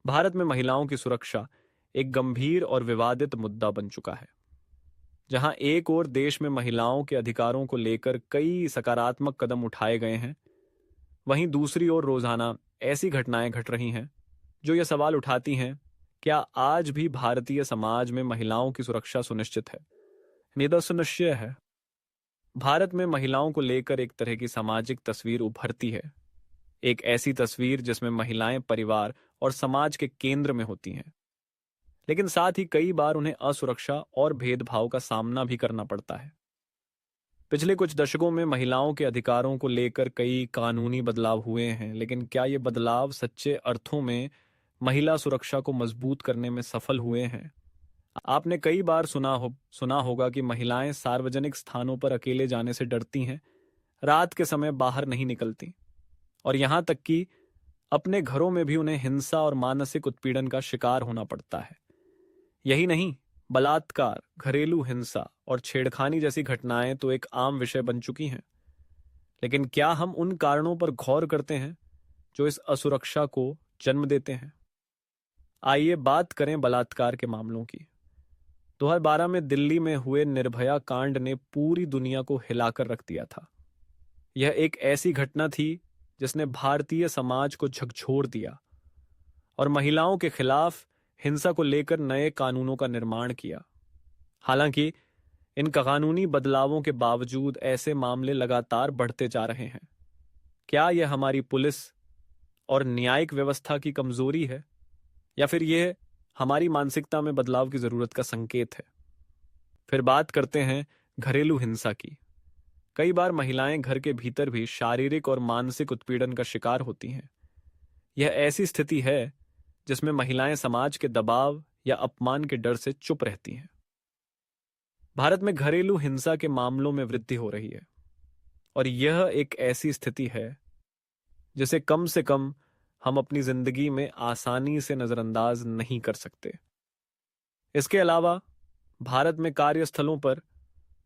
भारत में महिलाओं की सुरक्षा एक गंभीर और विवादित मुद्दा बन चुका है। जहां एक ओर देश में महिलाओं के अधिकारों को लेकर कई सकारात्मक कदम उठाए गए हैं, वहीं दूसरी ओर रोजाना ऐसी घटनाएं घट रही हैं जो ये सवाल उठाती हैं, क्या आज भी भारतीय समाज में महिलाओं की सुरक्षा सुनिश्चित है? निदर्शनश्य है। भारत में महिलाओं को लेकर एक तरह की सामाजिक तस्वीर उभरती है। एक ऐसी तस्वीर जिसमें महिलाएं परिवार और समाज के केंद्र में होती हैं, लेकिन साथ ही कई बार उन्हें असुरक्षा और भेदभाव का सामना भी करना पड़ता है। पिछले कुछ दशकों में महिलाओं के अधिकारों को लेकर कई कानूनी बदलाव हुए हैं, लेकिन क्या ये बदलाव सच्चे अर्थों में महिला सुरक्षा को मजबूत करने में सफल हुए हैं? आपने कई बार सुना होगा कि महिलाएं सार्वजनिक स्थानों पर अकेले जाने से डरती हैं, रात के समय बाहर नहीं निकलती, और यहां तक कि अपने घरों में भी उन्हें हिंसा और मानसिक उत्पीड़न का शिकार होना पड़ता है। यही नहीं, बलात्कार, घरेलू हिंसा और छेड़खानी जैसी घटनाएं तो एक आम विषय बन चुकी हैं। लेकिन क्या हम उन कारणों पर गौर करते हैं जो इस असुरक्षा को जन्म देते हैं? आइए बात करें बलात्कार के मामलों की। 2012 में दिल्ली में हुए निर्भया कांड ने पूरी दुनिया को हिलाकर रख दिया था। यह एक ऐसी घटना थी जिसने भारतीय समाज को झकझोर दिया और महिलाओं के खिलाफ हिंसा को लेकर नए कानूनों का निर्माण किया। हालांकि इन कानूनी बदलावों के बावजूद ऐसे मामले लगातार बढ़ते जा रहे हैं। क्या यह हमारी पुलिस और न्यायिक व्यवस्था की कमजोरी है, या फिर यह हमारी मानसिकता में बदलाव की जरूरत का संकेत है? फिर बात करते हैं घरेलू हिंसा की। कई बार महिलाएं घर के भीतर भी शारीरिक और मानसिक उत्पीड़न का शिकार होती हैं। यह ऐसी स्थिति है जिसमें महिलाएं समाज के दबाव या अपमान के डर से चुप रहती हैं। भारत में घरेलू हिंसा के मामलों में वृद्धि हो रही है, और यह एक ऐसी स्थिति है जिसे कम से कम हम अपनी जिंदगी में आसानी से नजरअंदाज नहीं कर सकते। इसके अलावा भारत में कार्यस्थलों पर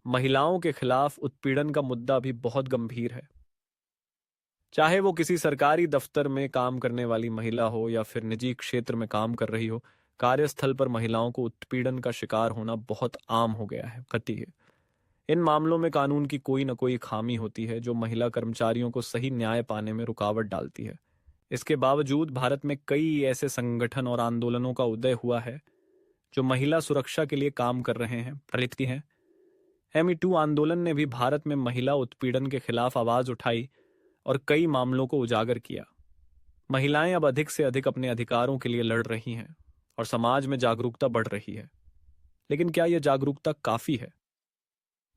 महिलाओं के खिलाफ उत्पीड़न का मुद्दा भी बहुत गंभीर है। चाहे वो किसी सरकारी दफ्तर में काम करने वाली महिला हो या फिर निजी क्षेत्र में काम कर रही हो, कार्यस्थल पर महिलाओं को उत्पीड़न का शिकार होना बहुत आम हो गया है। कती है, इन मामलों में कानून की कोई न कोई खामी होती है जो महिला कर्मचारियों को सही न्याय पाने में रुकावट डालती है। इसके बावजूद भारत में कई ऐसे संगठन और आंदोलनों का उदय हुआ है जो महिला सुरक्षा के लिए काम कर रहे हैं, प्रेरित हैं। Me Too आंदोलन ने भी भारत में महिला उत्पीड़न के खिलाफ आवाज उठाई और कई मामलों को उजागर किया। महिलाएं अब अधिक से अधिक अपने अधिकारों के लिए लड़ रही हैं और समाज में जागरूकता बढ़ रही है। लेकिन क्या यह जागरूकता काफी है?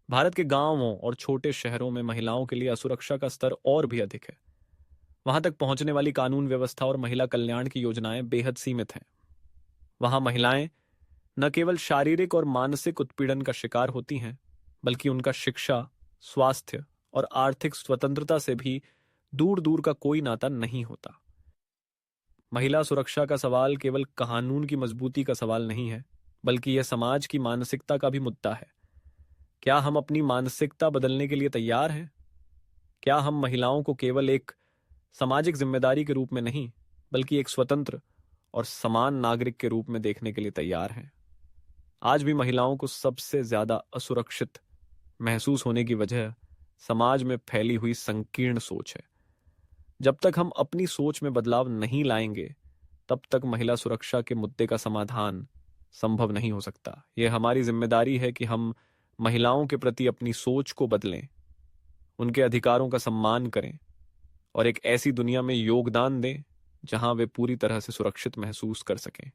भारत के गांवों और छोटे शहरों में महिलाओं के लिए असुरक्षा का स्तर और भी अधिक है। वहां तक पहुंचने वाली कानून व्यवस्था और महिला कल्याण की योजनाएं बेहद सीमित हैं। वहां महिलाएं न केवल शारीरिक और मानसिक उत्पीड़न का शिकार होती हैं, बल्कि उनका शिक्षा, स्वास्थ्य और आर्थिक स्वतंत्रता से भी दूर दूर का कोई नाता नहीं होता। महिला सुरक्षा का सवाल केवल कानून की मजबूती का सवाल नहीं है, बल्कि यह समाज की मानसिकता का भी मुद्दा है। क्या हम अपनी मानसिकता बदलने के लिए तैयार हैं? क्या हम महिलाओं को केवल एक सामाजिक जिम्मेदारी के रूप में नहीं, बल्कि एक स्वतंत्र और समान नागरिक के रूप में देखने के लिए तैयार हैं? आज भी महिलाओं को सबसे ज्यादा असुरक्षित महसूस होने की वजह समाज में फैली हुई संकीर्ण सोच है। जब तक हम अपनी सोच में बदलाव नहीं लाएंगे, तब तक महिला सुरक्षा के मुद्दे का समाधान संभव नहीं हो सकता। यह हमारी जिम्मेदारी है कि हम महिलाओं के प्रति अपनी सोच को बदलें, उनके अधिकारों का सम्मान करें और एक ऐसी दुनिया में योगदान दें जहां वे पूरी तरह से सुरक्षित महसूस कर सकें।